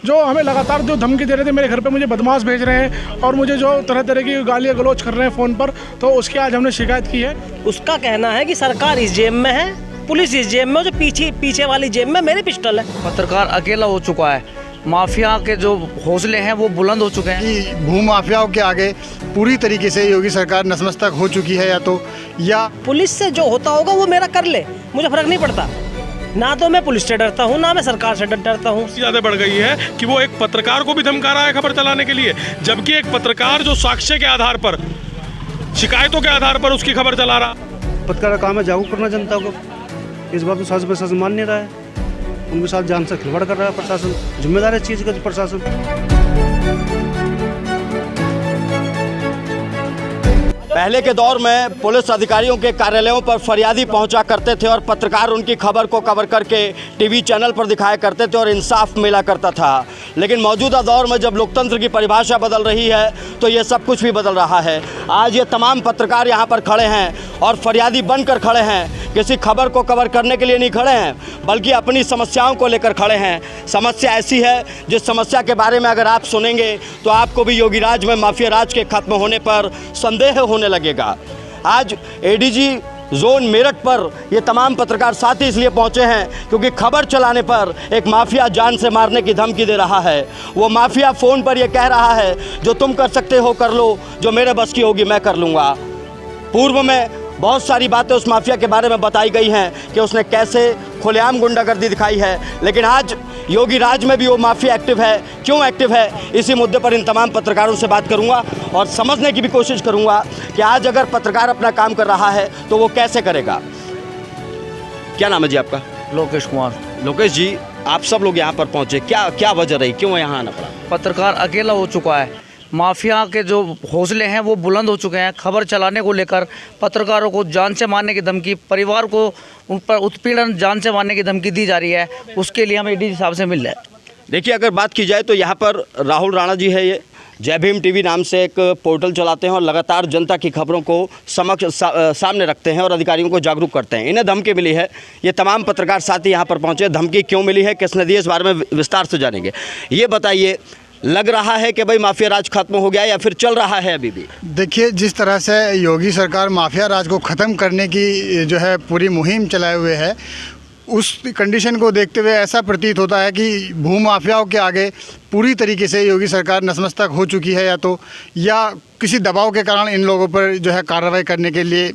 जो हमें लगातार जो धमकी दे रहे थे, मेरे घर पे मुझे बदमाश भेज रहे हैं और मुझे जो तरह तरह की गालियाँ गलौज कर रहे हैं फ़ोन पर, तो उसकी आज हमने शिकायत की है। उसका कहना है कि सरकार इस जेब में है, पुलिस इस जेब में, जो पीछे वाली जेब में मेरी पिस्टल है। पत्रकार अकेला हो चुका है, माफिया के जो हौसले हैं वो बुलंद हो चुके हैं। कि भू माफियाओं के आगे पूरी तरीके से योगी सरकार नतमस्तक हो चुकी है, या पुलिस से जो होता होगा वो मेरा कर ले, मुझे फर्क नहीं पड़ता। ना तो मैं पुलिस से डरता हूँ, ना मैं सरकार से डरता हूँ। ज़्यादा बढ़ गई है कि वो एक पत्रकार को भी धमका रहा है खबर चलाने के लिए, जबकि एक पत्रकार जो साक्ष्य के आधार पर, शिकायतों के आधार पर उसकी खबर चला रहा। पत्रकार का काम है जागरूक करना जनता को। इस बात को शासन प्रशासन मान नहीं रहा है, उनके साथ जान से खिलवाड़ कर रहा है प्रशासन। जिम्मेदार है इस चीज़ का प्रशासन। पहले के दौर में पुलिस अधिकारियों के कार्यालयों पर फरियादी पहुंचा करते थे और पत्रकार उनकी खबर को कवर करके टीवी चैनल पर दिखाया करते थे और इंसाफ मिला करता था। लेकिन मौजूदा दौर में जब लोकतंत्र की परिभाषा बदल रही है तो ये सब कुछ भी बदल रहा है। आज ये तमाम पत्रकार यहाँ पर खड़े हैं और फरियादी बनकर खड़े हैं, किसी खबर को कवर करने के लिए नहीं खड़े हैं, बल्कि अपनी समस्याओं को लेकर खड़े हैं। समस्या ऐसी है जिस समस्या के बारे में अगर आप सुनेंगे तो आपको भी योगी राज में माफिया राज के खत्म होने पर संदेह होने लगेगा। आज एडीजी जोन मेरठ पर ये तमाम पत्रकार साथी इसलिए पहुंचे हैं क्योंकि खबर चलाने पर एक माफिया जान से मारने की धमकी दे रहा है। वो माफिया फ़ोन पर ये कह रहा है जो तुम कर सकते हो कर लो, जो मेरे बस की होगी मैं कर लूँगा। पूर्व में बहुत सारी बातें उस माफिया के बारे में बताई गई हैं कि उसने कैसे खुलेआम गुंडागर्दी दिखाई है, लेकिन आज योगी राज में भी वो माफिया एक्टिव है। क्यों एक्टिव है, इसी मुद्दे पर इन तमाम पत्रकारों से बात करूंगा और समझने की भी कोशिश करूंगा कि आज अगर पत्रकार अपना काम कर रहा है तो वो कैसे करेगा। क्या नाम है जी आपका? लोकेश कुमार। लोकेश जी, आप सब लोग यहाँ पर पहुँचे, क्या वजह रही, क्यों यहाँ आना पड़ा? पत्रकार अकेला हो चुका है, माफिया के जो हौसले हैं वो बुलंद हो चुके हैं। खबर चलाने को लेकर पत्रकारों को जान से मारने की धमकी, परिवार को उन पर उत्पीड़न, जान से मारने की धमकी दी जा रही है। उसके लिए हम एडीजी साहब से मिल रहे हैं। देखिए, अगर बात की जाए तो यहाँ पर राहुल राणा जी है, ये जय भीम टीवी नाम से एक पोर्टल चलाते हैं और लगातार जनता की खबरों को सामने रखते हैं और अधिकारियों को जागरूक करते हैं। इन्हें धमकी मिली है, ये तमाम पत्रकार साथी यहाँ पर पहुँचे। धमकी क्यों मिली है, किसने दी, इस बारे में विस्तार से जानेंगे। ये बताइए, लग रहा है कि भाई माफिया राज खत्म हो गया या फिर चल रहा है अभी भी? देखिए, जिस तरह से योगी सरकार माफिया राज को ख़त्म करने की जो है पूरी मुहिम चलाए हुए है, उस कंडीशन को देखते हुए ऐसा प्रतीत होता है कि भू माफियाओं के आगे पूरी तरीके से योगी सरकार नतमस्तक हो चुकी है, या किसी दबाव के कारण इन लोगों पर जो है कार्रवाई करने के लिए।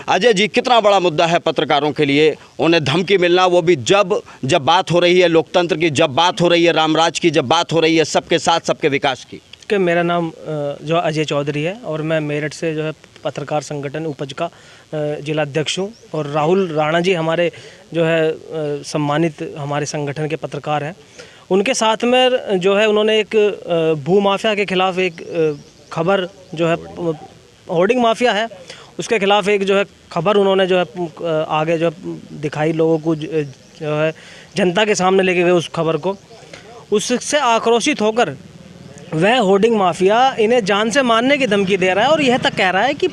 अजय जी, कितना बड़ा मुद्दा है पत्रकारों के लिए उन्हें धमकी मिलना, वो भी जब बात हो रही है लोकतंत्र की, जब बात हो रही है रामराज की, जब बात हो रही है सबके साथ सबके विकास की। कि मेरा नाम जो अजय चौधरी है और मैं मेरठ से जो है पत्रकार संगठन उपज का जिला अध्यक्ष हूँ। और राहुल राणा जी हमारे जो है सम्मानित हमारे संगठन के पत्रकार हैं। उनके साथ में जो है उन्होंने एक भू माफिया के खिलाफ एक खबर जो है, होर्डिंग माफिया है, उसके खिलाफ एक जो है खबर उन्होंने जो है आगे जो दिखाई, लोगों को जो है जनता के सामने लेके गए उस खबर को। उससे आक्रोशित होकर वह होर्डिंग माफिया इन्हें जान से मारने की धमकी दे रहा है और यह तक कह रहा है कि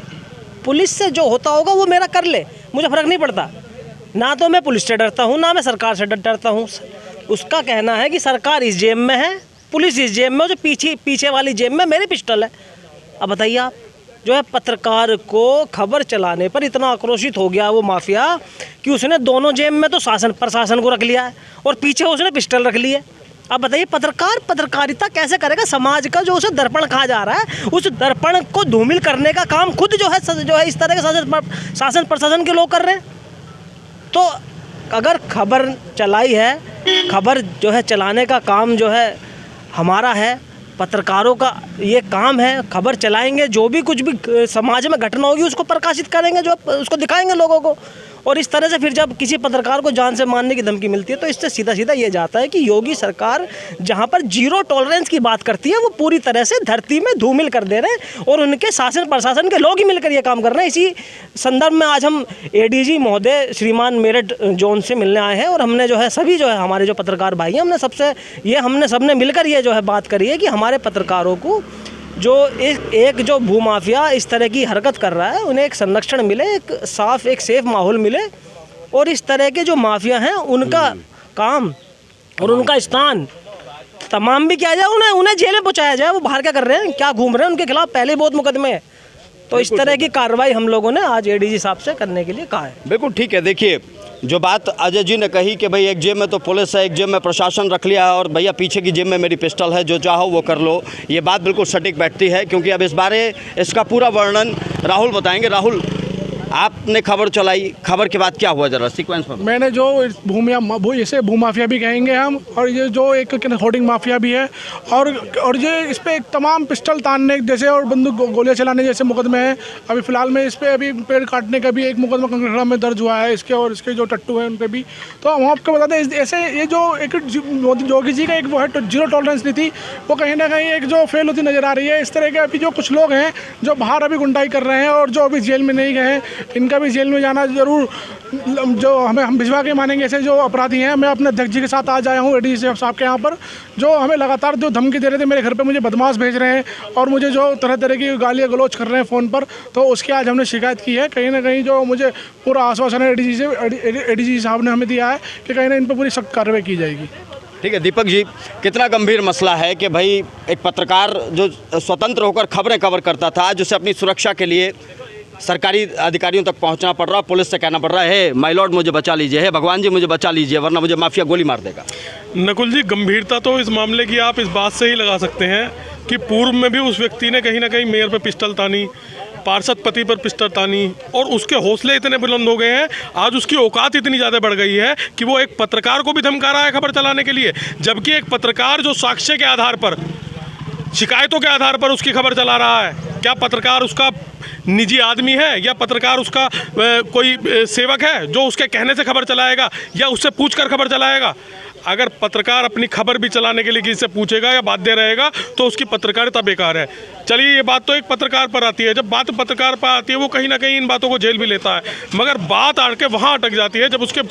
पुलिस से जो होता होगा वो मेरा कर ले, मुझे फ़र्क नहीं पड़ता। ना तो मैं पुलिस से डरता हूँ, ना मैं सरकार से डरता हूँ। उसका कहना है कि सरकार इस जेब में है, पुलिस इस जेब में, जो पीछे वाली जेब में मेरी पिस्टल है। अब बताइए आप, जो है पत्रकार को खबर चलाने पर इतना आक्रोशित हो गया वो माफिया कि उसने दोनों जेब में तो प्रशासन को रख लिया है और पीछे उसने पिस्टल रख ली है। अब बताइए, पत्रकार पत्रकारिता कैसे करेगा? समाज का जो उसे दर्पण कहा जा रहा है, उस दर्पण को धूमिल करने का काम खुद जो है इस तरह के शासन प्रशासन के लोग कर रहे हैं। तो अगर खबर चलाई है, खबर जो है चलाने का काम जो है हमारा है, पत्रकारों का ये काम है। खबर चलाएंगे, जो भी कुछ भी समाज में घटना होगी उसको प्रकाशित करेंगे, जो उसको दिखाएंगे लोगों को। और इस तरह से फिर जब किसी पत्रकार को जान से मारने की धमकी मिलती है तो इससे सीधा सीधा ये जाता है कि योगी सरकार जहां पर जीरो टॉलरेंस की बात करती है वो पूरी तरह से धरती में धूमिल कर दे रहे हैं और उनके शासन प्रशासन के लोग ही मिलकर ये काम कर रहे हैं। इसी संदर्भ में आज हम एडीजी महोदय श्रीमान मेरठ जोन से मिलने आए हैं और हमने जो है सभी जो है हमारे जो पत्रकार भाई हैं हमने सबने मिलकर ये जो है बात करी है कि हमारे पत्रकारों को जो एक जो भूमाफिया इस तरह की हरकत कर रहा है उन्हें एक संरक्षण मिले, एक साफ एक सेफ माहौल मिले और इस तरह के जो माफिया हैं उनका काम और उनका स्थान तमाम भी किया जाए, उन्हें जेल में पहुंचाया जाए। वो बाहर क्या कर रहे हैं, क्या घूम रहे हैं, उनके खिलाफ पहले बहुत मुकदमे हैं। तो इस तरह की कार्रवाई हम लोगों ने आज एडीजी साहब से करने के लिए कहा है। बिल्कुल ठीक है। देखिए, जो बात अजय जी ने कही कि भाई एक जेब में तो पुलिस है, एक जेब में प्रशासन रख लिया है और भैया पीछे की जेब में मेरी पिस्टल है, जो चाहो वो कर लो, ये बात बिल्कुल सटीक बैठती है। क्योंकि अब इस बारे इसका पूरा वर्णन राहुल बताएंगे। राहुल, आपने खबर चलाई, खबर के बाद क्या हुआ, जरा सीक्वेंस में। मैंने जो इसे भूमाफिया भी कहेंगे हम, और ये जो एक होर्डिंग माफिया भी है, और ये इस पे एक तमाम पिस्टल तानने जैसे और बंदूक गोलियां चलाने जैसे मुकदमे हैं। अभी फिलहाल में इस पे अभी पेड़ काटने का भी एक मुकदमा कंकड़ा में दर्ज हुआ है इसके, और इसके जो टट्टू हैं उन पे भी। तो हम आपको बताते हैं ऐसे ये जो एक योगी जी का एक वो है जीरो टॉलरेंस नीति, वो कहीं ना कहीं एक जो फेल होती नजर आ रही है। इस तरह के अभी जो कुछ लोग हैं जो बाहर अभी गुंडाई कर रहे हैं और जो अभी जेल में नहीं गए हैं, इनका भी जेल में जाना जरूर, जो हम भिजवा के मानेंगे। ऐसे जो अपराधी हैं, मैं अपने अध्यक्ष जी के साथ आज आया हूँ एडीजी साहब के यहाँ पर, जो हमें लगातार जो धमकी दे रहे थे, मेरे घर पे मुझे बदमाश भेज रहे हैं और मुझे जो तरह तरह की गालियाँ गलौज कर रहे हैं फ़ोन पर। तो उसकी आज हमने शिकायत की है। कहीं ना कहीं जो मुझे पूरा आश्वासन है एडीजी साहब ने हमें दिया है कि कहीं ना इन पर पूरी सख्त कार्रवाई की जाएगी। ठीक है दीपक जी, कितना गंभीर मसला है कि भाई एक पत्रकार जो स्वतंत्र होकर खबरें कवर करता था, आज उसे अपनी सुरक्षा के लिए सरकारी अधिकारियों तक पहुंचना पड़ रहा, पुलिस से कहना पड़ रहा है माय लॉर्ड मुझे बचा लीजिए, हे भगवान जी मुझे बचा लीजिए, वरना मुझे माफिया गोली मार देगा। नकुल जी, गंभीरता तो इस मामले की आप इस बात से ही लगा सकते हैं कि पूर्व में भी उस व्यक्ति ने कहीं ना कहीं मेयर पर पिस्टल तानी, पार्षद पति पर पिस्टल तानी, और उसके हौसले इतने बुलंद हो गए हैं, आज उसकी औकात इतनी ज़्यादा बढ़ गई है कि वो एक पत्रकार को भी धमका रहा है खबर चलाने के लिए। जबकि एक पत्रकार जो साक्ष्य के आधार पर, शिकायतों के आधार पर उसकी खबर चला रहा है, क्या पत्रकार उसका निजी आदमी है या पत्रकार उसका कोई सेवक है जो उसके कहने से खबर चलाएगा या उससे पूछकर खबर चलाएगा? अगर पत्रकार अपनी खबर भी चलाने के लिए किसी से पूछेगा या बाध्य रहेगा तो उसकी पत्रकारिता बेकार है। चलिए, ये बात तो एक पत्रकार पर आती है। जब बात पत्रकार पर आती है वो कहीं ना कहीं इन बातों को झेल भी लेता है, मगर बात आके वहाँ अटक जाती है जब उसके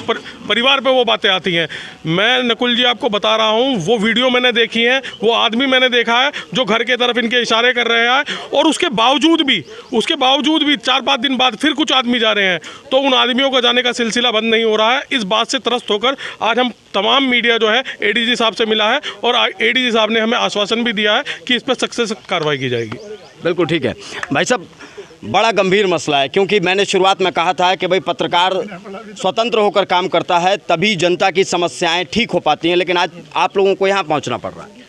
परिवार पे वो बातें आती हैं। मैं नकुल जी आपको बता रहा हूँ, वो वीडियो मैंने देखी है, वो आदमी मैंने देखा है जो घर के तरफ इनके इशारे कर रहे हैं, और उसके बावजूद भी 4-5 दिन बाद फिर कुछ आदमी जा रहे हैं। तो उन आदमियों का जाने का सिलसिला बंद नहीं हो रहा है। इस बात से त्रस्त होकर आज हम तमाम मीडिया जो है एडीजी साहब से मिला है, और एडीजी साहब ने हमें आश्वासन भी दिया है कि इस पर सख्त से सख्त कार्रवाई की जाएगी। बिल्कुल ठीक है भाई साहब, बड़ा गंभीर मसला है, क्योंकि मैंने शुरुआत में कहा था कि भाई पत्रकार स्वतंत्र होकर काम करता है तभी जनता की समस्याएं ठीक हो पाती हैं, लेकिन आज आप लोगों को यहाँ पहुँचना पड़ रहा है।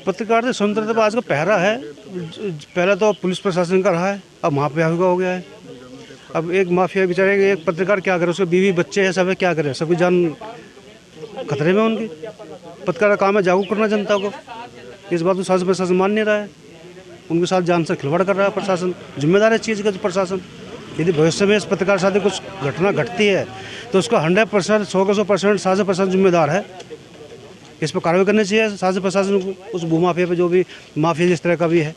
पत्रकार से स्वतंत्रता आज का पहरा है, पहले तो पुलिस प्रशासन का रहा है, अब माफिया का हो गया है। अब एक माफिया बेचारे, एक पत्रकार क्या करे, उसके बीवी बच्चे हैं, सब है, क्या करे, सबकी जान खतरे में उनकी। पत्रकार का काम है जागरूक करना जनता को। इस बात को शासन प्रशासन मान नहीं रहा है, उनके साथ जान से खिलवाड़ कर रहा है प्रशासन। जिम्मेदार है चीज़ का प्रशासन। यदि भविष्य में इस पत्रकार साथ कुछ घटना घटती है तो उसका 100%, 100% शासन प्रशासन जिम्मेदार है। इस पर कार्रवाई करनी चाहिए शासन प्रशासन को, उस भूमाफिया पे जो भी माफिया जिस तरह का भी है।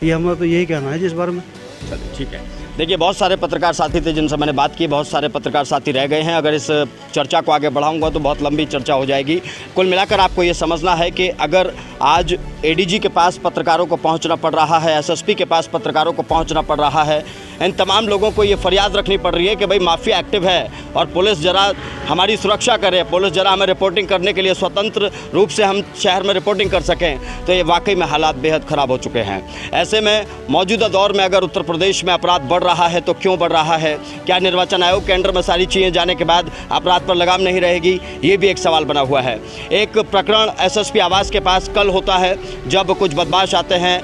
ये हमारा तो यही कहना है जी इस बारे में। चलिए ठीक है। देखिए, बहुत सारे पत्रकार साथी थे जिनसे मैंने बात की, बहुत सारे पत्रकार साथी रह गए हैं। अगर इस चर्चा को आगे बढ़ाऊंगा तो बहुत लंबी चर्चा हो जाएगी। कुल मिलाकर आपको ये समझना है कि अगर आज एडीजी के पास पत्रकारों को पहुंचना पड़ रहा है, एसएसपी के पास पत्रकारों को पहुंचना पड़ रहा है, इन तमाम लोगों को ये फरियाद रखनी पड़ रही है कि भाई माफिया एक्टिव है और पुलिस जरा हमारी सुरक्षा करे, पुलिस जरा हमें रिपोर्टिंग करने के लिए स्वतंत्र रूप से हम शहर में रिपोर्टिंग कर सकें, तो ये वाकई में हालात बेहद ख़राब हो चुके हैं। ऐसे में मौजूदा दौर में अगर उत्तर प्रदेश में अपराध बढ़ रहा है तो क्यों बढ़ रहा है? क्या निर्वाचन आयोग के अंडर में सारी चीज़ें जाने के बाद अपराध पर लगाम नहीं रहेगी? ये भी एक सवाल बना हुआ है। एक प्रकरण एसएसपी आवास के पास कल होता है जब कुछ बदमाश आते हैं,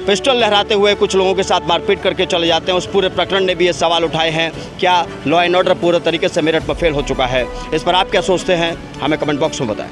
पिस्टल लहराते हुए कुछ लोगों के साथ मारपीट करके चले जाते हैं। उस पूरे प्रकरण ने भी ये सवाल उठाए हैं, क्या लॉ एंड ऑर्डर पूरे तरीके से मेरठ पर फेल हो चुका है? इस पर आप क्या सोचते हैं, हमें कमेंट बॉक्स में बताएं।